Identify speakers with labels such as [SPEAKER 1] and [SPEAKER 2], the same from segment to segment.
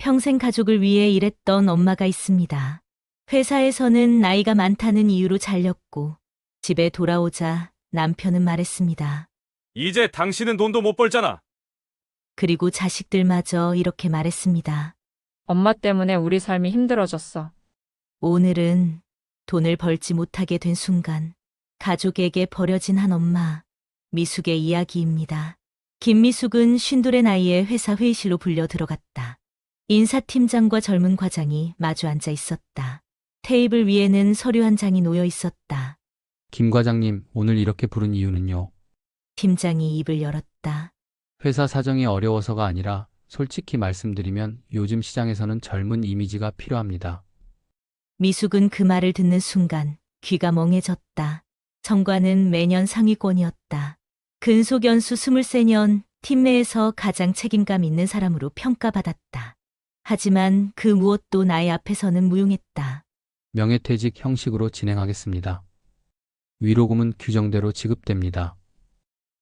[SPEAKER 1] 평생 가족을 위해 일했던 엄마가 있습니다. 회사에서는 나이가 많다는 이유로 잘렸고 집에 돌아오자 남편은 말했습니다.
[SPEAKER 2] 이제 당신은 돈도 못 벌잖아.
[SPEAKER 1] 그리고 자식들마저 이렇게 말했습니다.
[SPEAKER 3] 엄마 때문에 우리 삶이 힘들어졌어.
[SPEAKER 1] 오늘은 돈을 벌지 못하게 된 순간 가족에게 버려진 한 엄마, 미숙의 이야기입니다. 김미숙은 쉰둘의 나이에 회사 회의실로 불려 들어갔다. 인사팀장과 젊은 과장이 마주 앉아 있었다. 테이블 위에는 서류 한 장이 놓여 있었다.
[SPEAKER 4] 김 과장님, 오늘 이렇게 부른 이유는요.
[SPEAKER 1] 팀장이 입을 열었다.
[SPEAKER 4] 회사 사정이 어려워서가 아니라 솔직히 말씀드리면 요즘 시장에서는 젊은 이미지가 필요합니다.
[SPEAKER 1] 미숙은 그 말을 듣는 순간 귀가 멍해졌다. 정과는 매년 상위권이었다. 근속연수 23년 팀 내에서 가장 책임감 있는 사람으로 평가받았다. 하지만 그 무엇도 나의 앞에서는 무용했다.
[SPEAKER 4] 명예퇴직 형식으로 진행하겠습니다. 위로금은 규정대로 지급됩니다.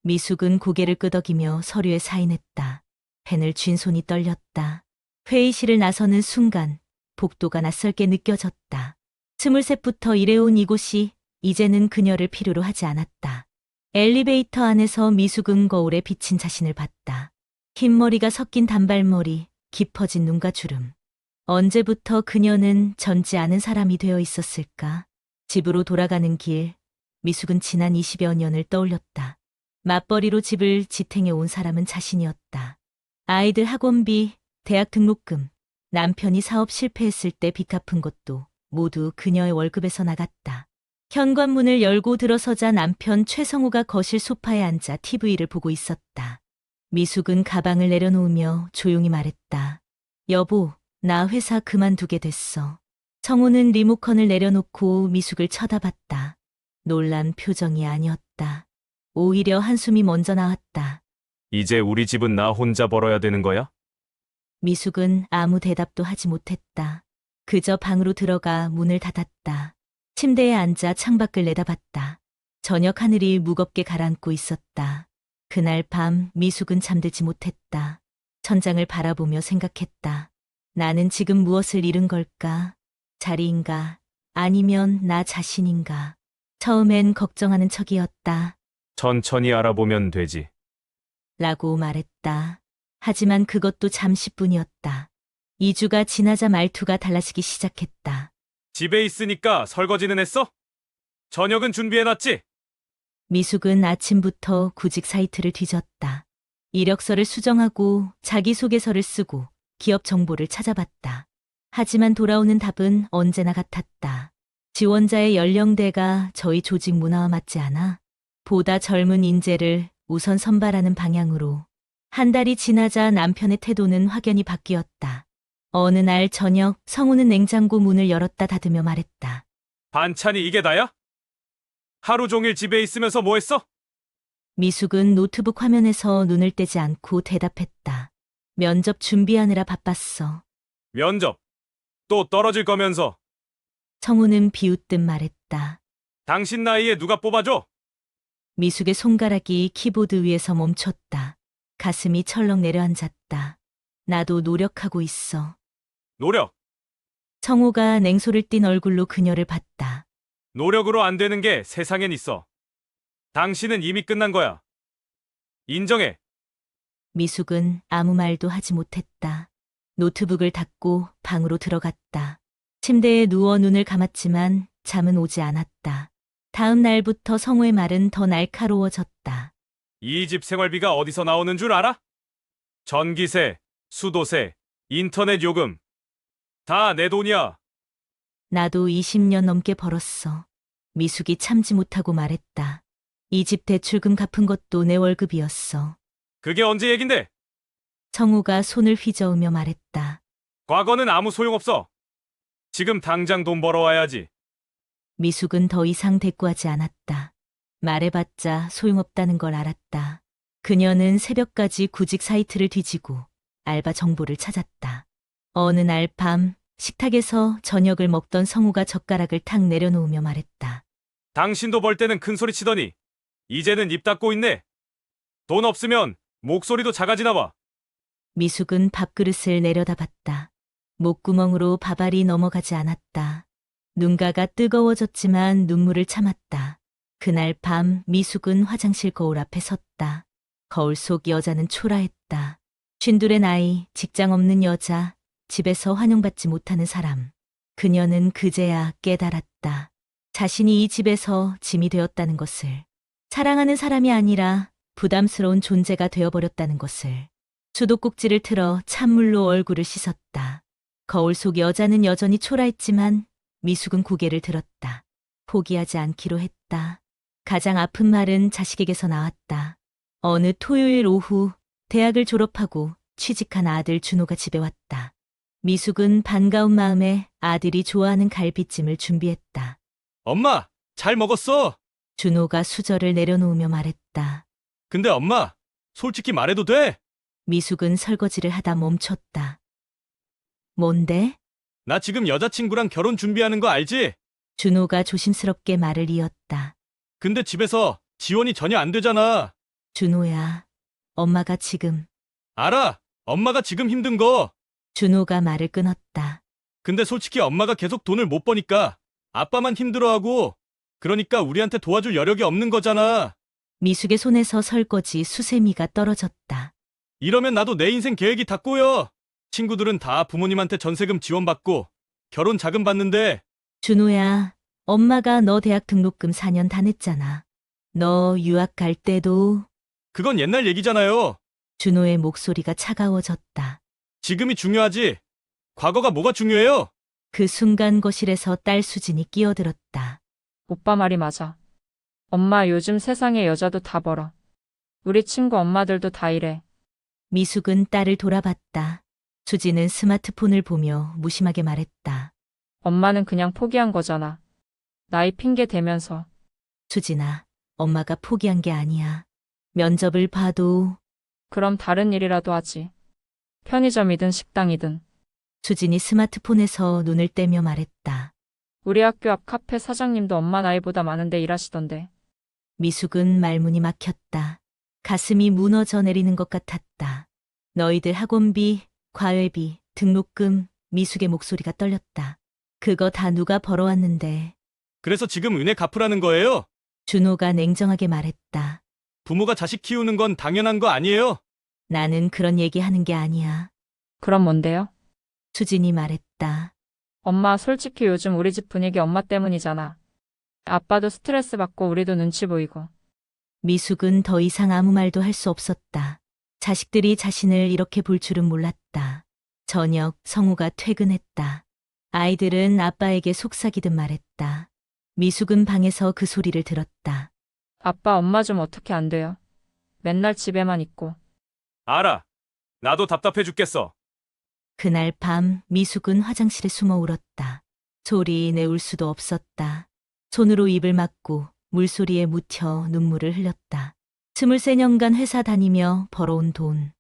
[SPEAKER 1] 미숙은 고개를 끄덕이며 서류에 사인했다. 펜을 쥔 손이 떨렸다. 회의실을 나서는 순간 복도가 낯설게 느껴졌다. 23부터 일해온 이곳이 이제는 그녀를 필요로 하지 않았다. 엘리베이터 안에서 미숙은 거울에 비친 자신을 봤다. 흰머리가 섞인 단발머리, 깊어진 눈과 주름. 언제부터 그녀는 젊지 않은 사람이 되어 있었을까? 집으로 돌아가는 길, 미숙은 지난 20여 년을 떠올렸다. 맞벌이로 집을 지탱해 온 사람은 자신이었다. 아이들 학원비, 대학 등록금, 남편이 사업 실패했을 때 빚 갚은 것도 모두 그녀의 월급에서 나갔다. 현관문을 열고 들어서자 남편 최성우가 거실 소파에 앉아 TV를 보고 있었다. 미숙은 가방을 내려놓으며 조용히 말했다. 여보, 나 회사 그만두게 됐어. 성우는 리모컨을 내려놓고 미숙을 쳐다봤다. 놀란 표정이 아니었다. 오히려 한숨이 먼저 나왔다.
[SPEAKER 2] 이제 우리 집은 나 혼자 벌어야 되는 거야?
[SPEAKER 1] 미숙은 아무 대답도 하지 못했다. 그저 방으로 들어가 문을 닫았다. 침대에 앉아 창밖을 내다봤다. 저녁 하늘이 무겁게 가라앉고 있었다. 그날 밤 미숙은 잠들지 못했다. 천장을 바라보며 생각했다. 나는 지금 무엇을 잃은 걸까? 자리인가? 아니면 나 자신인가? 처음엔 걱정하는 척이었다.
[SPEAKER 2] 천천히 알아보면 되지.
[SPEAKER 1] 라고 말했다. 하지만 그것도 잠시뿐이었다. 2주가 지나자 말투가 달라지기 시작했다.
[SPEAKER 2] 집에 있으니까 설거지는 했어? 저녁은 준비해놨지?
[SPEAKER 1] 미숙은 아침부터 구직 사이트를 뒤졌다. 이력서를 수정하고 자기소개서를 쓰고 기업 정보를 찾아봤다. 하지만 돌아오는 답은 언제나 같았다. 지원자의 연령대가 저희 조직 문화와 맞지 않아 보다 젊은 인재를 우선 선발하는 방향으로. 한 달이 지나자 남편의 태도는 확연히 바뀌었다. 어느 날 저녁 성우는 냉장고 문을 열었다 닫으며 말했다.
[SPEAKER 2] 반찬이 이게 다야? 하루 종일 집에 있으면서 뭐 했어?
[SPEAKER 1] 미숙은 노트북 화면에서 눈을 떼지 않고 대답했다. 면접 준비하느라 바빴어.
[SPEAKER 2] 면접. 또 떨어질 거면서.
[SPEAKER 1] 성우는 비웃듯 말했다.
[SPEAKER 2] 당신 나이에 누가 뽑아줘?
[SPEAKER 1] 미숙의 손가락이 키보드 위에서 멈췄다. 가슴이 철렁 내려앉았다. 나도 노력하고 있어.
[SPEAKER 2] 노력.
[SPEAKER 1] 성우가 냉소를 띤 얼굴로 그녀를 봤다.
[SPEAKER 2] 노력으로 안 되는 게 세상엔 있어. 당신은 이미 끝난 거야. 인정해.
[SPEAKER 1] 미숙은 아무 말도 하지 못했다. 노트북을 닫고 방으로 들어갔다. 침대에 누워 눈을 감았지만 잠은 오지 않았다. 다음 날부터 성우의 말은 더 날카로워졌다.
[SPEAKER 2] 이 집 생활비가 어디서 나오는 줄 알아? 전기세, 수도세, 인터넷 요금. 다 내 돈이야.
[SPEAKER 1] 나도 20년 넘게 벌었어. 미숙이 참지 못하고 말했다. 이 집 대출금 갚은 것도 내 월급이었어.
[SPEAKER 2] 그게 언제 얘긴데?
[SPEAKER 1] 성우가 손을 휘저으며 말했다.
[SPEAKER 2] 과거는 아무 소용없어. 지금 당장 돈 벌어와야지.
[SPEAKER 1] 미숙은 더 이상 대꾸하지 않았다. 말해봤자 소용없다는 걸 알았다. 그녀는 새벽까지 구직 사이트를 뒤지고 알바 정보를 찾았다. 어느 날 밤 식탁에서 저녁을 먹던 성우가 젓가락을 탁 내려놓으며 말했다.
[SPEAKER 2] 당신도 벌 때는 큰 소리 치더니 이제는 입 닫고 있네. 돈 없으면 목소리도 작아지나 봐.
[SPEAKER 1] 미숙은 밥그릇을 내려다봤다. 목구멍으로 밥알이 넘어가지 않았다. 눈가가 뜨거워졌지만 눈물을 참았다. 그날 밤 미숙은 화장실 거울 앞에 섰다. 거울 속 여자는 초라했다. 52의 나이, 직장 없는 여자, 집에서 환영받지 못하는 사람. 그녀는 그제야 깨달았다. 자신이 이 집에서 짐이 되었다는 것을. 사랑하는 사람이 아니라 부담스러운 존재가 되어버렸다는 것을. 수도꼭지를 틀어 찬물로 얼굴을 씻었다. 거울 속 여자는 여전히 초라했지만 미숙은 고개를 들었다. 포기하지 않기로 했다. 가장 아픈 말은 자식에게서 나왔다. 어느 토요일 오후 대학을 졸업하고 취직한 아들 준호가 집에 왔다. 미숙은 반가운 마음에 아들이 좋아하는 갈비찜을 준비했다.
[SPEAKER 2] 엄마, 잘 먹었어.
[SPEAKER 1] 준호가 수저를 내려놓으며 말했다.
[SPEAKER 2] 근데 엄마, 솔직히 말해도 돼?
[SPEAKER 1] 미숙은 설거지를 하다 멈췄다. 뭔데?
[SPEAKER 2] 나 지금 여자친구랑 결혼 준비하는 거 알지?
[SPEAKER 1] 준호가 조심스럽게 말을 이었다.
[SPEAKER 2] 근데 집에서 지원이 전혀 안 되잖아.
[SPEAKER 1] 준호야, 엄마가 지금.
[SPEAKER 2] 알아. 엄마가 지금 힘든 거.
[SPEAKER 1] 준호가 말을 끊었다.
[SPEAKER 2] 근데 솔직히 엄마가 계속 돈을 못 버니까 아빠만 힘들어하고 그러니까 우리한테 도와줄 여력이 없는 거잖아.
[SPEAKER 1] 미숙의 손에서 설거지 수세미가 떨어졌다.
[SPEAKER 2] 이러면 나도 내 인생 계획이 다 꼬여. 친구들은 다 부모님한테 전세금 지원받고 결혼 자금 받는데
[SPEAKER 1] 준호야, 엄마가 너 대학 등록금 4년 다 냈잖아. 너 유학 갈 때도.
[SPEAKER 2] 그건 옛날 얘기잖아요.
[SPEAKER 1] 준호의 목소리가 차가워졌다.
[SPEAKER 2] 지금이 중요하지. 과거가 뭐가 중요해요?
[SPEAKER 1] 그 순간 거실에서 딸 수진이 끼어들었다.
[SPEAKER 3] 오빠 말이 맞아. 엄마 요즘 세상에 여자도 다 벌어. 우리 친구 엄마들도 다 이래.
[SPEAKER 1] 미숙은 딸을 돌아봤다. 수진은 스마트폰을 보며 무심하게 말했다.
[SPEAKER 3] 엄마는 그냥 포기한 거잖아. 나이 핑계 대면서.
[SPEAKER 1] 수진아, 엄마가 포기한 게 아니야. 면접을 봐도.
[SPEAKER 3] 그럼 다른 일이라도 하지. 편의점이든 식당이든.
[SPEAKER 1] 수진이 스마트폰에서 눈을 떼며 말했다.
[SPEAKER 3] 우리 학교 앞 카페 사장님도 엄마 나이보다 많은데 일하시던데.
[SPEAKER 1] 미숙은 말문이 막혔다. 가슴이 무너져 내리는 것 같았다. 너희들 학원비, 과외비, 등록금, 미숙의 목소리가 떨렸다. 그거 다 누가 벌어왔는데.
[SPEAKER 2] 그래서 지금 은혜 갚으라는 거예요?
[SPEAKER 1] 준호가 냉정하게 말했다.
[SPEAKER 2] 부모가 자식 키우는 건 당연한 거 아니에요?
[SPEAKER 1] 나는 그런 얘기 하는 게 아니야.
[SPEAKER 3] 그럼 뭔데요?
[SPEAKER 1] 수진이 말했다.
[SPEAKER 3] 엄마 솔직히 요즘 우리 집 분위기 엄마 때문이잖아. 아빠도 스트레스 받고 우리도 눈치 보이고.
[SPEAKER 1] 미숙은 더 이상 아무 말도 할 수 없었다. 자식들이 자신을 이렇게 볼 줄은 몰랐다. 저녁 성우가 퇴근했다. 아이들은 아빠에게 속삭이듯 말했다. 미숙은 방에서 그 소리를 들었다.
[SPEAKER 3] 아빠 엄마 좀 어떻게 안 돼요? 맨날 집에만 있고.
[SPEAKER 2] 알아. 나도 답답해 죽겠어.
[SPEAKER 1] 그날 밤 미숙은 화장실에 숨어 울었다. 소리 내울 수도 없었다. 손으로 입을 막고 물소리에 묻혀 눈물을 흘렸다. 23년간 회사 다니며 벌어온 돈.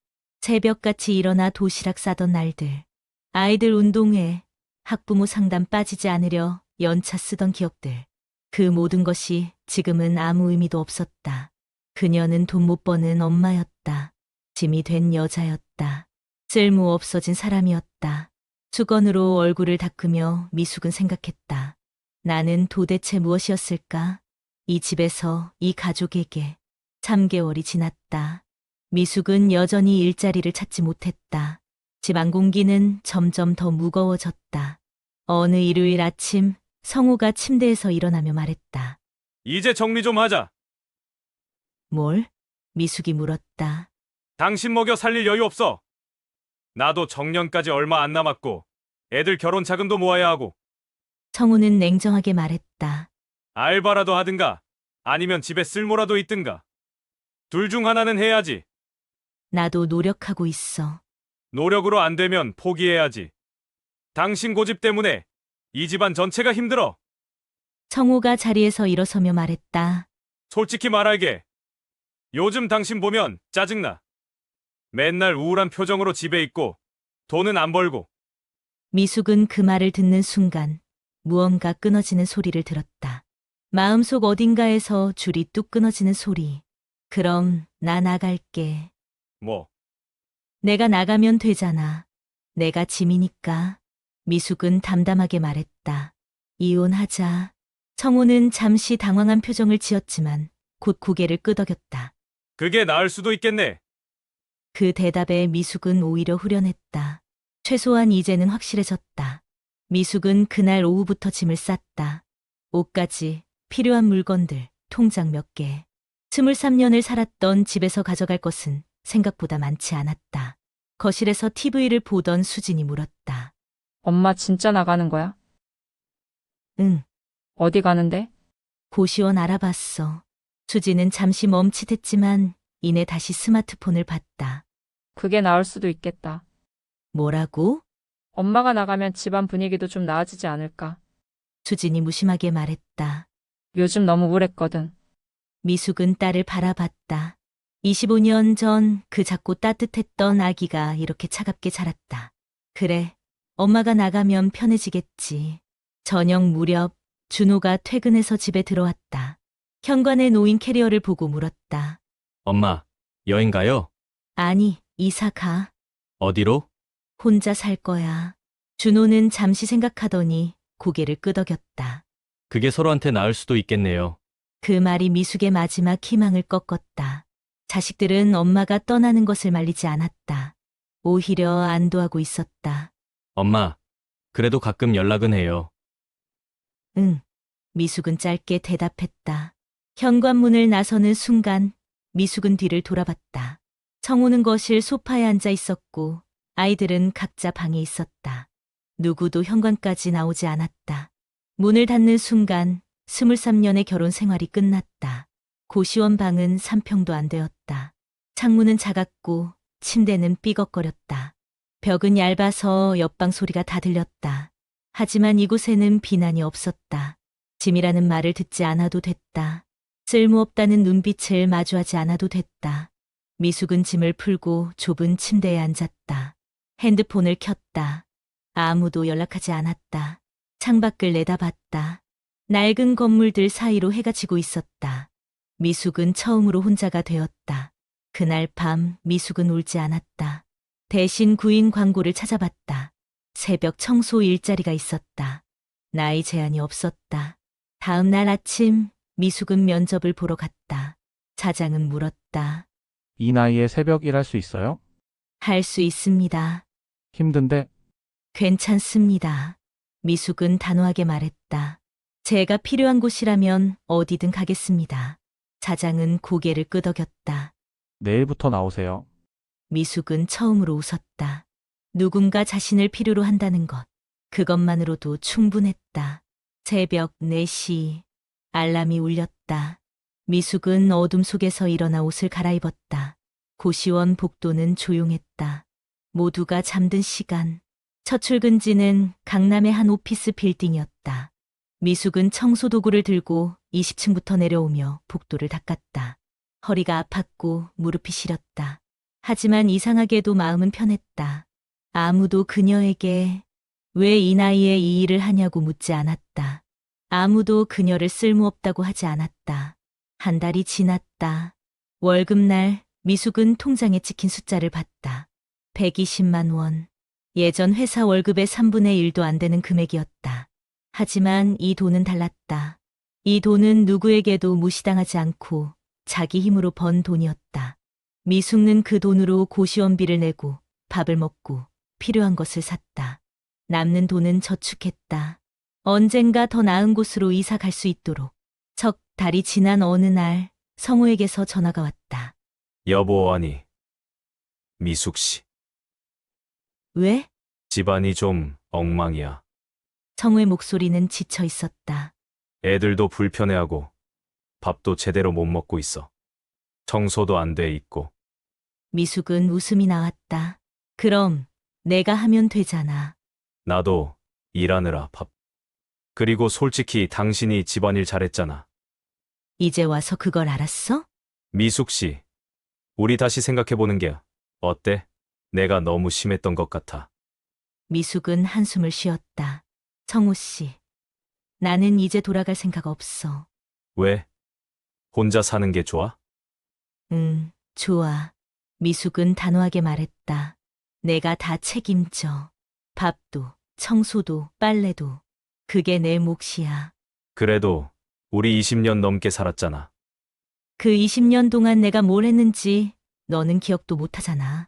[SPEAKER 1] 새벽같이 일어나 도시락 싸던 날들. 아이들 운동회, 학부모 상담 빠지지 않으려 연차 쓰던 기억들. 그 모든 것이 지금은 아무 의미도 없었다. 그녀는 돈 못 버는 엄마였다. 짐이 된 여자였다. 쓸모 없어진 사람이었다. 수건으로 얼굴을 닦으며 미숙은 생각했다. 나는 도대체 무엇이었을까? 이 집에서 이 가족에게. 3개월이 지났다. 미숙은 여전히 일자리를 찾지 못했다. 집 안 공기는 점점 더 무거워졌다. 어느 일요일 아침 성우가 침대에서 일어나며 말했다.
[SPEAKER 2] 이제 정리 좀 하자.
[SPEAKER 1] 뭘? 미숙이 물었다.
[SPEAKER 2] 당신 먹여 살릴 여유 없어. 나도 정년까지 얼마 안 남았고 애들 결혼 자금도 모아야 하고
[SPEAKER 1] 성우는 냉정하게 말했다.
[SPEAKER 2] 알바라도 하든가 아니면 집에 쓸모라도 있든가. 둘 중 하나는 해야지.
[SPEAKER 1] 나도 노력하고 있어.
[SPEAKER 2] 노력으로 안 되면 포기해야지. 당신 고집 때문에 이 집안 전체가 힘들어.
[SPEAKER 1] 성우가 자리에서 일어서며 말했다.
[SPEAKER 2] 솔직히 말할게. 요즘 당신 보면 짜증나. 맨날 우울한 표정으로 집에 있고 돈은 안 벌고.
[SPEAKER 1] 미숙은 그 말을 듣는 순간 무언가 끊어지는 소리를 들었다. 마음속 어딘가에서 줄이 뚝 끊어지는 소리. 그럼 나 나갈게.
[SPEAKER 2] 뭐?
[SPEAKER 1] 내가 나가면 되잖아. 내가 짐이니까. 미숙은 담담하게 말했다. 이혼하자. 청호는 잠시 당황한 표정을 지었지만 곧 고개를 끄덕였다.
[SPEAKER 2] 그게 나을 수도 있겠네.
[SPEAKER 1] 그 대답에 미숙은 오히려 후련했다. 최소한 이제는 확실해졌다. 미숙은 그날 오후부터 짐을 쌌다. 옷까지, 필요한 물건들, 통장 몇 개. 23년을 살았던 집에서 가져갈 것은 생각보다 많지 않았다. 거실에서 TV를 보던 수진이 물었다.
[SPEAKER 3] 엄마 진짜 나가는 거야?
[SPEAKER 1] 응,
[SPEAKER 3] 어디 가는데?
[SPEAKER 1] 고시원 알아봤어. 수진은 잠시 멈칫했지만 이내 다시 스마트폰을 봤다.
[SPEAKER 3] 그게 나을 수도 있겠다.
[SPEAKER 1] 뭐라고?
[SPEAKER 3] 엄마가 나가면 집안 분위기도 좀 나아지지 않을까.
[SPEAKER 1] 수진이 무심하게 말했다.
[SPEAKER 3] 요즘 너무 우울했거든.
[SPEAKER 1] 미숙은 딸을 바라봤다. 25년 전 그 작고 따뜻했던 아기가 이렇게 차갑게 자랐다. 그래, 엄마가 나가면 편해지겠지. 저녁 무렵 준호가 퇴근해서 집에 들어왔다. 현관에 놓인 캐리어를 보고 물었다.
[SPEAKER 2] 엄마, 여행 가요?
[SPEAKER 1] 아니, 이사 가.
[SPEAKER 2] 어디로?
[SPEAKER 1] 혼자 살 거야. 준호는 잠시 생각하더니 고개를 끄덕였다.
[SPEAKER 2] 그게 서로한테 나을 수도 있겠네요.
[SPEAKER 1] 그 말이 미숙의 마지막 희망을 꺾었다. 자식들은 엄마가 떠나는 것을 말리지 않았다. 오히려 안도하고 있었다.
[SPEAKER 2] 엄마, 그래도 가끔 연락은 해요.
[SPEAKER 1] 응. 미숙은 짧게 대답했다. 현관문을 나서는 순간 미숙은 뒤를 돌아봤다. 청호는 거실 소파에 앉아 있었고 아이들은 각자 방에 있었다. 누구도 현관까지 나오지 않았다. 문을 닫는 순간 23년의 결혼 생활이 끝났다. 고시원 방은 3평도 안 되었다. 창문은 작았고 침대는 삐걱거렸다. 벽은 얇아서 옆방 소리가 다 들렸다. 하지만 이곳에는 비난이 없었다. 짐이라는 말을 듣지 않아도 됐다. 쓸모없다는 눈빛을 마주하지 않아도 됐다. 미숙은 짐을 풀고 좁은 침대에 앉았다. 핸드폰을 켰다. 아무도 연락하지 않았다. 창밖을 내다봤다. 낡은 건물들 사이로 해가 지고 있었다. 미숙은 처음으로 혼자가 되었다. 그날 밤 미숙은 울지 않았다. 대신 구인 광고를 찾아봤다. 새벽 청소 일자리가 있었다. 나이 제한이 없었다. 다음 날 아침 미숙은 면접을 보러 갔다. 차장은 물었다.
[SPEAKER 5] 이 나이에 새벽 일할 수 있어요?
[SPEAKER 1] 할 수 있습니다.
[SPEAKER 5] 힘든데
[SPEAKER 1] 괜찮습니다. 미숙은 단호하게 말했다. 제가 필요한 곳이라면 어디든 가겠습니다. 차장은 고개를 끄덕였다.
[SPEAKER 5] 내일부터 나오세요.
[SPEAKER 1] 미숙은 처음으로 웃었다. 누군가 자신을 필요로 한다는 것. 그것만으로도 충분했다. 새벽 4시. 알람이 울렸다. 미숙은 어둠 속에서 일어나 옷을 갈아입었다. 고시원 복도는 조용했다. 모두가 잠든 시간. 첫 출근지는 강남의 한 오피스 빌딩이었다. 미숙은 청소도구를 들고 20층부터 내려오며 복도를 닦았다. 허리가 아팠고 무릎이 시렸다. 하지만 이상하게도 마음은 편했다. 아무도 그녀에게 왜 이 나이에 이 일을 하냐고 묻지 않았다. 아무도 그녀를 쓸모없다고 하지 않았다. 한 달이 지났다. 월급날 미숙은 통장에 찍힌 숫자를 봤다. 120만 원. 예전 회사 월급의 3분의 1도 안 되는 금액이었다. 하지만 이 돈은 달랐다. 이 돈은 누구에게도 무시당하지 않고 자기 힘으로 번 돈이었다. 미숙는 그 돈으로 고시원비를 내고 밥을 먹고 필요한 것을 샀다. 남는 돈은 저축했다. 언젠가 더 나은 곳으로 이사 갈 수 있도록. 석 달이 지난 어느 날 성우에게서 전화가 왔다.
[SPEAKER 2] 여보, 아니. 미숙 씨,
[SPEAKER 1] 왜?
[SPEAKER 2] 집안이 좀 엉망이야.
[SPEAKER 1] 성우의 목소리는 지쳐 있었다.
[SPEAKER 2] 애들도 불편해하고 밥도 제대로 못 먹고 있어. 청소도 안 돼 있고.
[SPEAKER 1] 미숙은 웃음이 나왔다. 그럼 내가 하면 되잖아.
[SPEAKER 2] 나도 일하느라 밥. 그리고 솔직히 당신이 집안일 잘했잖아.
[SPEAKER 1] 이제 와서 그걸 알았어?
[SPEAKER 2] 미숙 씨, 우리 다시 생각해보는 게 어때? 내가 너무 심했던 것 같아.
[SPEAKER 1] 미숙은 한숨을 쉬었다. 성우 씨, 나는 이제 돌아갈 생각 없어.
[SPEAKER 2] 왜? 혼자 사는 게 좋아?
[SPEAKER 1] 좋아. 미숙은 단호하게 말했다. 내가 다 책임져. 밥도, 청소도, 빨래도. 그게 내 몫이야.
[SPEAKER 2] 그래도 우리 20년 넘게 살았잖아.
[SPEAKER 1] 그 20년 동안 내가 뭘 했는지 너는 기억도 못하잖아.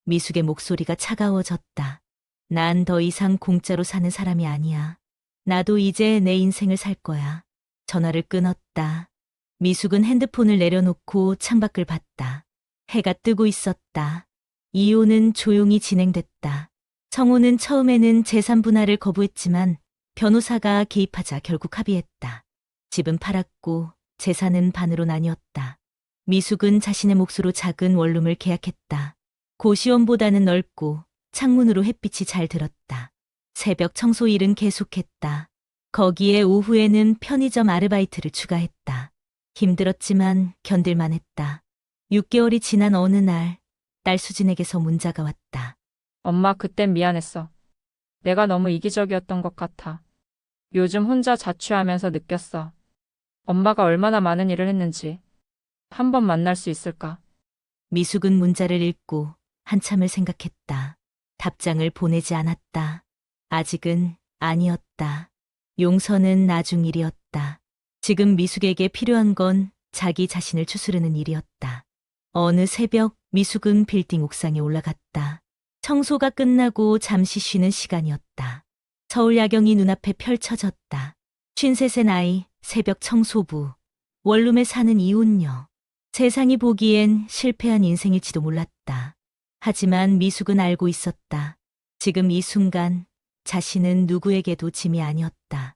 [SPEAKER 1] 미숙의 목소리가 차가워졌다. 난 더 이상 공짜로 사는 사람이 아니야. 나도 이제 내 인생을 살 거야. 전화를 끊었다. 미숙은 핸드폰을 내려놓고 창밖을 봤다. 해가 뜨고 있었다. 이혼은 조용히 진행됐다. 청호는 처음에는 재산 분할을 거부했지만 변호사가 개입하자 결국 합의했다. 집은 팔았고 재산은 반으로 나뉘었다. 미숙은 자신의 몫으로 작은 원룸을 계약했다. 고시원보다는 넓고 창문으로 햇빛이 잘 들었다. 새벽 청소 일은 계속했다. 거기에 오후에는 편의점 아르바이트를 추가했다. 힘들었지만 견딜만 했다. 6개월이 지난 어느 날, 딸 수진에게서 문자가 왔다.
[SPEAKER 3] 엄마, 그땐 미안했어. 내가 너무 이기적이었던 것 같아. 요즘 혼자 자취하면서 느꼈어. 엄마가 얼마나 많은 일을 했는지. 한번 만날 수 있을까?
[SPEAKER 1] 미숙은 문자를 읽고 한참을 생각했다. 답장을 보내지 않았다. 아직은 아니었다. 용서는 나중 일이었다. 지금 미숙에게 필요한 건 자기 자신을 추스르는 일이었다. 어느 새벽 미숙은 빌딩 옥상에 올라갔다. 청소가 끝나고 잠시 쉬는 시간이었다. 서울 야경이 눈앞에 펼쳐졌다. 53세 나이, 새벽 청소부, 원룸에 사는 이혼녀. 세상이 보기엔 실패한 인생일지도 몰랐다. 하지만 미숙은 알고 있었다. 지금 이 순간 자신은 누구에게도 짐이 아니었다.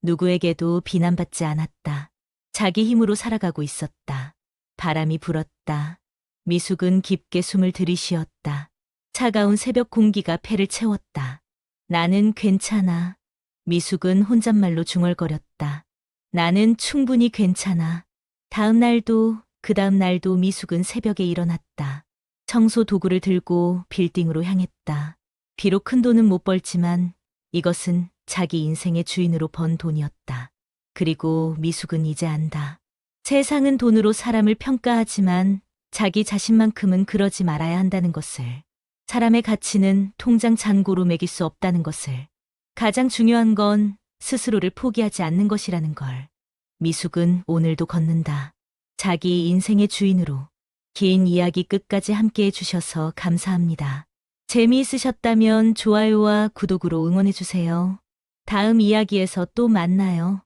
[SPEAKER 1] 누구에게도 비난받지 않았다. 자기 힘으로 살아가고 있었다. 바람이 불었다. 미숙은 깊게 숨을 들이쉬었다. 차가운 새벽 공기가 폐를 채웠다. 나는 괜찮아. 미숙은 혼잣말로 중얼거렸다. 나는 충분히 괜찮아. 다음 날도 그 다음 날도 미숙은 새벽에 일어났다. 청소 도구를 들고 빌딩으로 향했다. 비록 큰 돈은 못 벌지만 이것은 자기 인생의 주인으로 번 돈이었다. 그리고 미숙은 이제 안다. 세상은 돈으로 사람을 평가하지만 자기 자신만큼은 그러지 말아야 한다는 것을. 사람의 가치는 통장 잔고로 매길 수 없다는 것을. 가장 중요한 건 스스로를 포기하지 않는 것이라는 걸. 미숙은 오늘도 걷는다. 자기 인생의 주인으로. 긴 이야기 끝까지 함께 해주셔서 감사합니다. 재미있으셨다면 좋아요와 구독으로 응원해주세요. 다음 이야기에서 또 만나요.